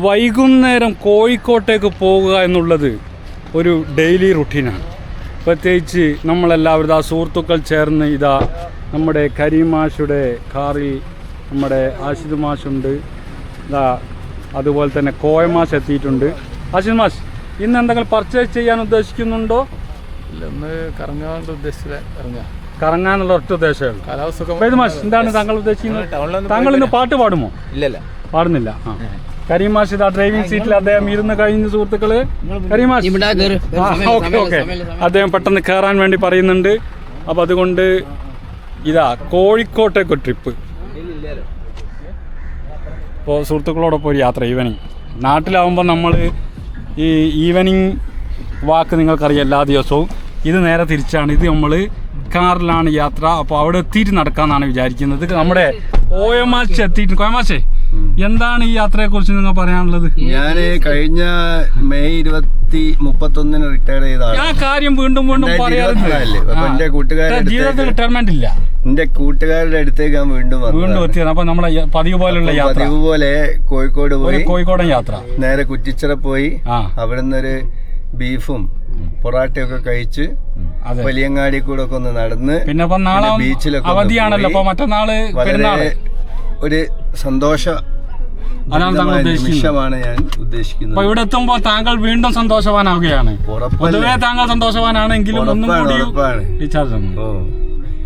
വൈകുന്നേരം കോഴിക്കോട്ടേക്ക് പോകുക എന്നുള്ളത് ഒരു ഡെയിലി റുട്ടീനാണ്. പ്രത്യേകിച്ച് നമ്മളെല്ലാവരും സുഹൃത്തുക്കൾ ചേർന്ന് നമ്മുടെ കരീം മാഷുടെ കാറിൽ നമ്മുടെ ആഷിദ് മാഷുണ്ട്, അതുപോലെ തന്നെ കോയ മാഷ് എത്തിയിട്ടുണ്ട്. ആഷിദ് മാഷ്, ഇന്ന് എന്തെങ്കിലും പർച്ചേസ് ചെയ്യാൻ ഉദ്ദേശിക്കുന്നുണ്ടോ? ഇന്ന് കറങ്ങാനുള്ള ഒറ്റ ഉദ്ദേശമേ ഉള്ളൂ. മാഷ്, എന്താണ് താങ്കൾ ഉദ്ദേശിക്കുന്നത്? താങ്കൾ ഇന്ന് പാട്ട് പാടുമോ? ഇല്ലല്ല, പാടുന്നില്ല. കരീം മാഷ് ഡ്രൈവിംഗ് സീറ്റിൽ അദ്ദേഹം ഇരുന്ന് കഴിഞ്ഞ സുഹൃത്തുക്കള്. കരീം മാഷ്, ഓക്കെ, അദ്ദേഹം പെട്ടെന്ന് കയറാൻ വേണ്ടി പറയുന്നുണ്ട്. അപ്പം അതുകൊണ്ട് കോഴിക്കോട്ടേക്ക് ട്രിപ്പ്. ഇപ്പോൾ സുഹൃത്തുക്കളോടൊപ്പം ഒരു യാത്ര ഈവനിങ്. നാട്ടിലാവുമ്പോൾ നമ്മൾ ഈ ഈവനിങ് വാക്ക് നിങ്ങൾക്കറിയാം എല്ലാ ദിവസവും. ഇത് നേരെ തിരിച്ചാണ്. ഇത് നമ്മൾ കാറിലാണ് യാത്ര. അപ്പോൾ അവിടെ എത്തിയിട്ട് നടക്കാമെന്നാണ് വിചാരിക്കുന്നത്. നമ്മുടെ കോയമാശ് എത്തിയിട്ട്. കോയമാശേ, എന്താണ് ഈ യാത്രയെ കുറിച്ച് നിങ്ങൾ പറയാനുള്ളത്? ഞാൻ കഴിഞ്ഞ മെയ് 31 റിട്ടയർ ചെയ്താണ്. ആ കാര്യം വീണ്ടും പറയാറുണ്ട്. എന്റെ ജീവിതത്തിൽ റിട്ടയർമെന്റ് ഇല്ല. എന്റെ കൂട്ടുകാരുടെ അടുത്തേക്ക് ഞാൻ വീണ്ടും എത്തിയത്. അപ്പൊ നമ്മളെ പതിവ് പോലുള്ള യാത്ര, പതിവ് പോലെ കോഴിക്കോട് പോയി. കോഴിക്കോടൻ യാത്ര നേരെ കുറ്റിച്ചിറ പോയി. അവിടുന്ന് ഒരു ബീഫും പൊറാട്ടയൊക്കെ കഴിച്ച് വലിയങ്ങാടി കൂടെ ഒക്കെ ഒന്ന് നടന്ന് പിന്നെ ബീച്ചിലൊക്കെ അവധിയാണല്ലോ. അപ്പൊ മറ്റന്നാള് ഒരു നിമിഷമാണ് ഞാൻ ഉദ്ദേശിക്കുന്നത്. ഇവിടെ എത്തുമ്പോ താങ്കൾ വീണ്ടും സന്തോഷവാനാവുകയാണ്. പൊതുവെ താങ്കൾ സന്തോഷവാനാണെങ്കിലും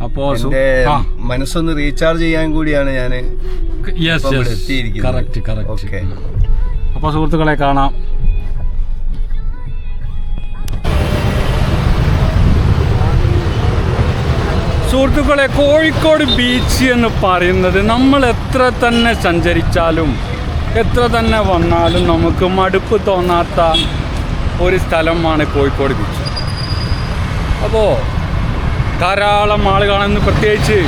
അപ്പോ മനസ്സൊന്ന് റീചാർജ് ചെയ്യാൻ കൂടിയാണ് ഞാൻ എത്തിയിരിക്കുന്നത്. അപ്പൊ സുഹൃത്തുക്കളെ കാണാം. സുഹൃത്തുക്കളെ, കോഴിക്കോട് ബീച്ച് എന്ന് പറയുന്നത് നമ്മൾ എത്ര തന്നെ സഞ്ചരിച്ചാലും എത്ര തന്നെ വന്നാലും നമുക്ക് മടുപ്പ് തോന്നാത്ത ഒരു സ്ഥലമാണ് കോഴിക്കോട് ബീച്ച്. അപ്പോൾ ധാരാളം ആളുകളാണ്. പ്രത്യേകിച്ച്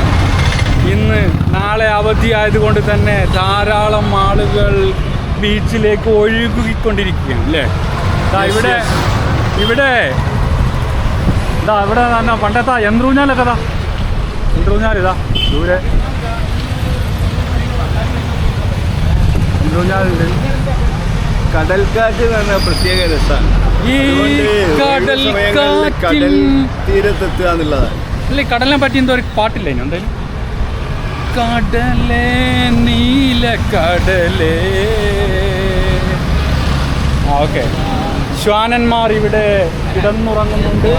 ഇന്ന് നാളെ അവധിയായതുകൊണ്ട് തന്നെ ധാരാളം ആളുകൾ ബീച്ചിലേക്ക് ഒഴുകിക്കൊണ്ടിരിക്കുകയാണ് അല്ലേ. ഇവിടെ ഇവിടെ ഇവിടെ തന്നെ പണ്ടത്തെ യന്ത്രൂഞ്ഞാലൊക്കെ യന്ത്രൂഞ്ഞാലിതാ ദൂരെ യന്ത്രൂഞ്ഞാലുണ്ട്. കടൽക്കാറ്റ് എന്ന് പറഞ്ഞാൽ പ്രത്യേക രസമാണ്. ഈ കടൽ തീരത്തെത്തുക എന്നുള്ളതാണ്. അല്ലേ, കടലിനെ പറ്റി എന്തോ ഒരു പാട്ടില്ലേ എന്തായാലും? കടലേ നീല കടലേ. ഓക്കെ, ശ്വാനന്മാർ ഇവിടെ കിടന്നുറങ്ങുന്നുണ്ട്.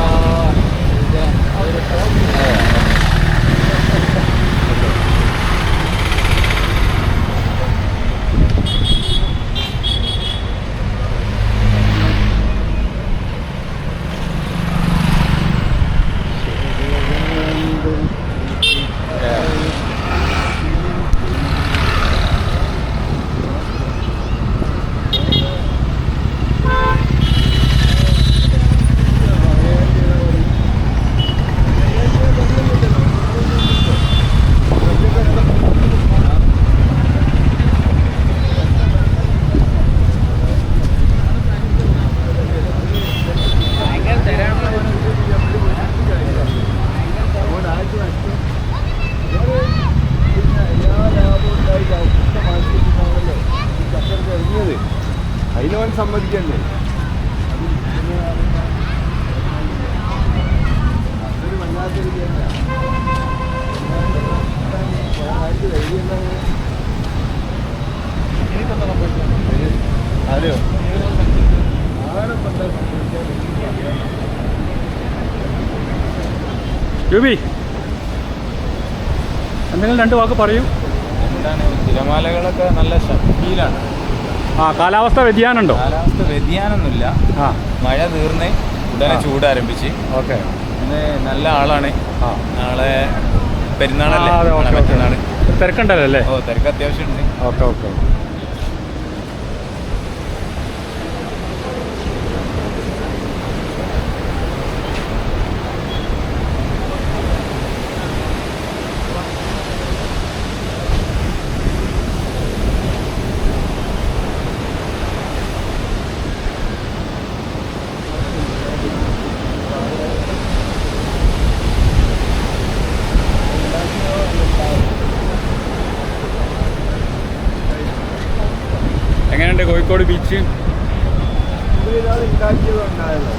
അതിനവൻ സമ്മതിക്കണ്ടേ? അതൊരു വല്ലാത്തൊരു അറിയോ യുബി, എന്തെങ്കിലും രണ്ട് വാക്ക് പറയൂ. എന്താണ്, തിരമാലകളൊക്കെ നല്ല ശക്തിയിലാണ്. കാലാവസ്ഥ വ്യതിയാനമുണ്ടോ? കാലാവസ്ഥ വ്യതിയാനമൊന്നുമില്ല. മഴ തീർന്ന് ഉടനെ ചൂട് ആരംഭിച്ച്. ഓക്കെ, ഇന്ന് നല്ല ആളാണ്. നാളെ പെരുന്നാളല്ലേ, മറ്റന്നാൾ തിരക്കുണ്ടല്ലോ അല്ലേ? ഓ, തിരക്ക് അത്യാവശ്യം ഉണ്ട്. Okay okay. എങ്ങനെയുണ്ട് കോഴിക്കോട് ബീച്ച്? ഉണ്ടാക്കിയതുണ്ടായല്ലോ